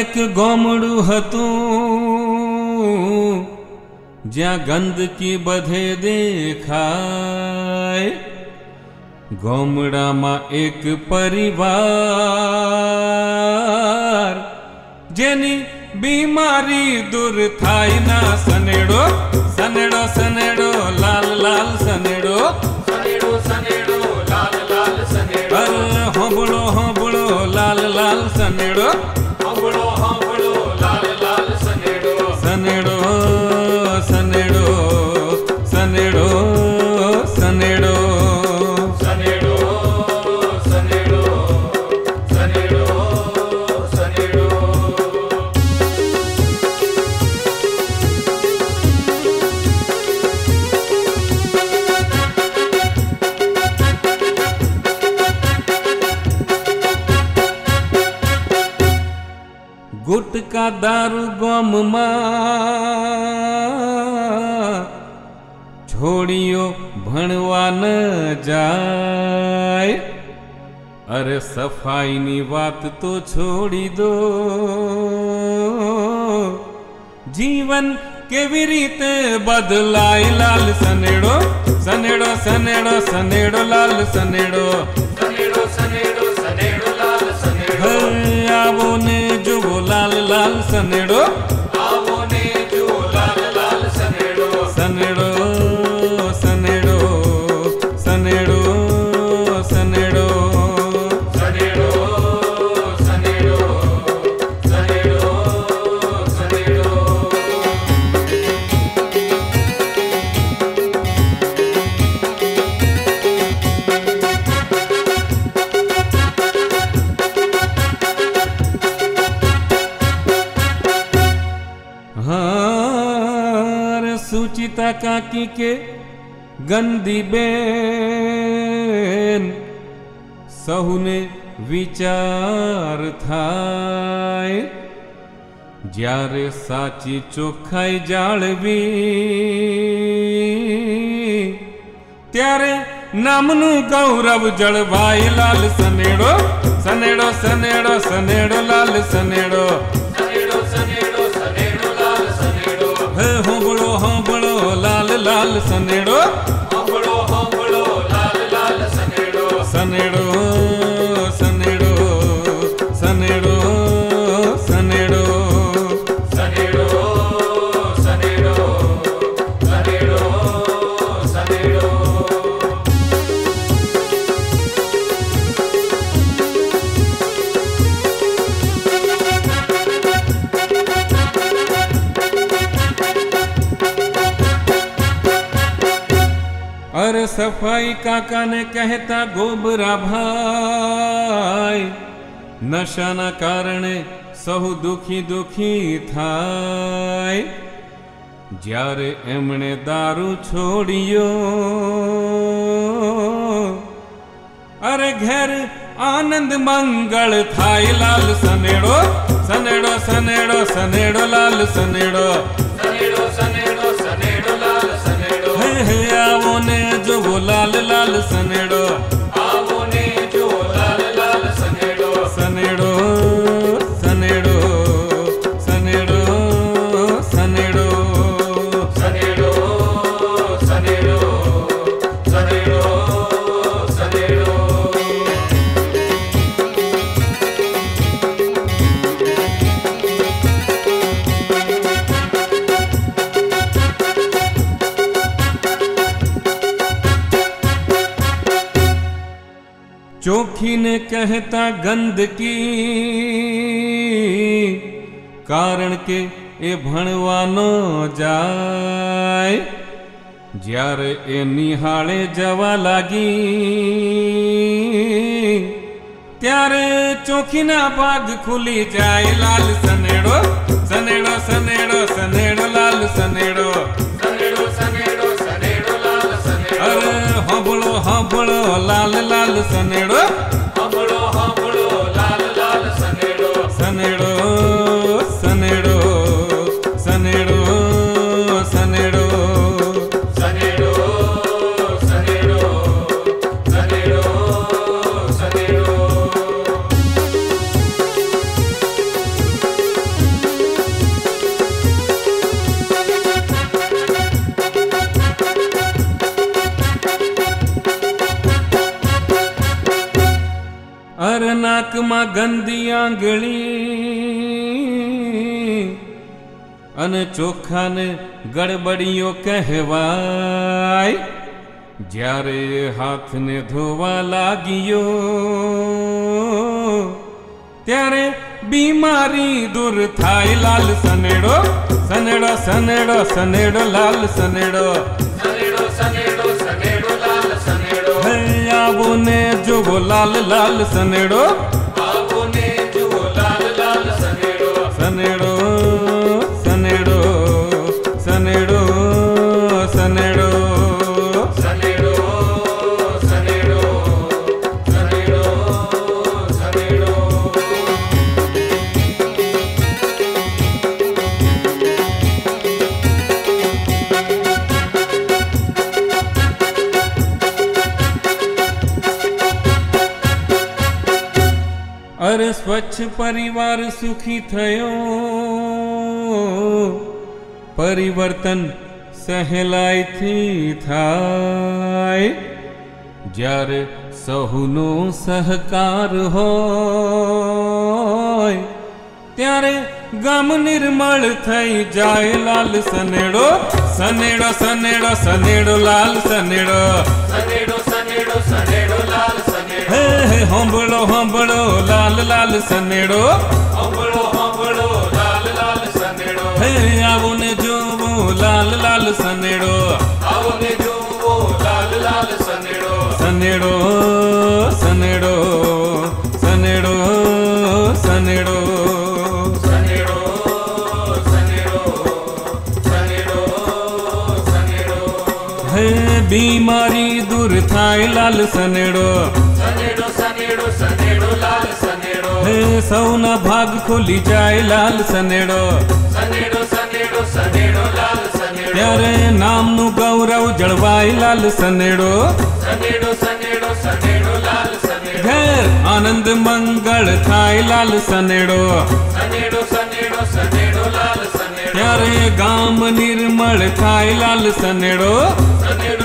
એક ગોમડું હતું જ્યાં ગંદકી બધે દેખાય. ગોમડામાં એક પરિવાર જેની બીમારી દૂર થાય ના. સનેડો સનેડો સનેડો લાલ લાલ સનેડો, સનેડો સનેડો લાલ લાલ સનેડો. હોંભળો હોંભળો લાલ લાલ સનેડો, હોંભળો હોંભળો લાલ લાલ સનેડો. સનેડો સનેડો સનેડો સનેડો સનેડો સનેડો સનેડો સનેડો. ગુટકા દારૂ ગોમમાં છોડીઓ ભણવા ન જાય. અરે સફાઈની વાત તો છોડી દો, જીવન કેવી રીતે બદલાય. લાલ સનેડો સનેડો સનેડો સનેડો લાલ સનેડો. સનેડો સનેડો સનેડો લાલ સનેડો. આવો ને જુઓ લાલ લાલ સનેડો, આવો ને જુઓ લાલ લાલ સનેડો. સનેડો સનેડો સનેડો સનેડો સનેડો સનેડો સનેડો સનેડો. हाँ सुचिता काकी के गंदी बेन સહુને વિચાર થાય. જ્યારે સાચી ચોખ્ખાઈ જાળવી ત્યારે નામનું ગૌરવ જળવાય. લાલ સનેડો સનેડો સનેડો સનેડો લાલ સનેડો. સનેડો સનેડો સનેડો લાલ સનેડો. હોંભળો હોંભળો લાલ લાલ સનેડો, હોંભળો હોંભળો લાલ લાલ સનેડો. સનેડો સનેડો સનેડો સનેડો સનેડો સનેડો સનેડો સનેડો. अरे सफाई काका ने कहता गोबरा भाई, नशाना કારણે સહુ દુખી દુખી થાય. જ્યારે એમણે દારૂ છોડ્યો અરે ઘેર આનંદ મંગળ થાય. લાલ સનેડો સનેડો સનેડો સનેડો લાલ સનેડો. સનેડો સનેડો સનેડો લાલ સનેડો. હે આવો ને જુઓ લાલ લાલ સનેડો, આવો ને જુઓ લાલ લાલ સનેડો. સનેડો સનેડો સનેડો સનેડો સનેડો સનેડો સનેડો સનેડો. ચોખી ને કહેતા ગંદકી કારણ કે એ ભણવાનો જાય. જ્યારે એ નિહાળે જવા લાગી ત્યારે ચોખીના ભાગ ખુલી જાય. લાલ સનેડો સનેડો સનેડો સનેડો લાલ સનેડો. સનેડો સનેડો સનેડો લાલ સનેડો. અરે હોંભળો હોંભળો લાલ લાલ સનેડો, હોંભળો હોંભળો લાલ લાલ સનેડો. સનેડો સનેડો સનેડો સનેડો સનેડો સનેડો સનેડો સનેડો. નાકમાં ગંદી આંગળી અને ચોખાને ગડબડીઓ કહેવાય. જ્યારે હાથને ધોવા લાગ્યો ત્યારે બીમારી દૂર થાય. લાલ સનેડો સનેડો સનેડો સનેડો લાલ સનેડો સનેડો સનેડો સનેડો લાલ સનેડો. હે આવો ને જોવો લાલ લાલ સનેડો. આવો ને જુઓ લાલ લાલ સનેડો. સનેડો સનેડો સનેડો સનેડો સનેડો સનેડો સનેડો સનેડો. અરે સ્વચ્છ પરિવાર સુખી થયો. પરિવર્તન સહેલાઈથી થાય. જ્યારે સહુનો સહકાર હોય ત્યારે ગામ નિર્મળ થઈ જાય. લાલ સનેડો સનેડો સનેડો સનેડો લાલ સનેડો. સનેડો સનેડો સનેડો લાલ સનેડો. હે હે હોંભળો હોંભળો લાલ લાલ સનેડો. સાંભળો સાંભળો લાલ લાલ સનેડો. હે આવો ને જોવો લાલ લાલ સનેડો. આવો ને જુઓ લાલ લાલ સનેડો. સનેડો સનેડો સનેડો સનેડો સનેડો સનેડો સનેડો સનેડો. હે બીમારી દૂર થાય. લાલ સનેડો. સનેડો સનેડો સનેડો લાલ સનેડો. હે સૌના ભાગ ખુલી જાય. લાલ સનેડો. સનેડો સનેડો સનેડો લાલ સનેડો. ત્યારે નામનું ગૌરવ જળવાય. લાલ સનેડો. સનેડો સનેડો સનેડો લાલ સનેડો. ઘેર આનંદ મંગળ થાય. લાલ સનેડો. સનેડો સનેડો સનેડો લાલ સનેડો. ત્યારે ગામ નિર્મળ થાય. લાલ સનેડો. સનેડો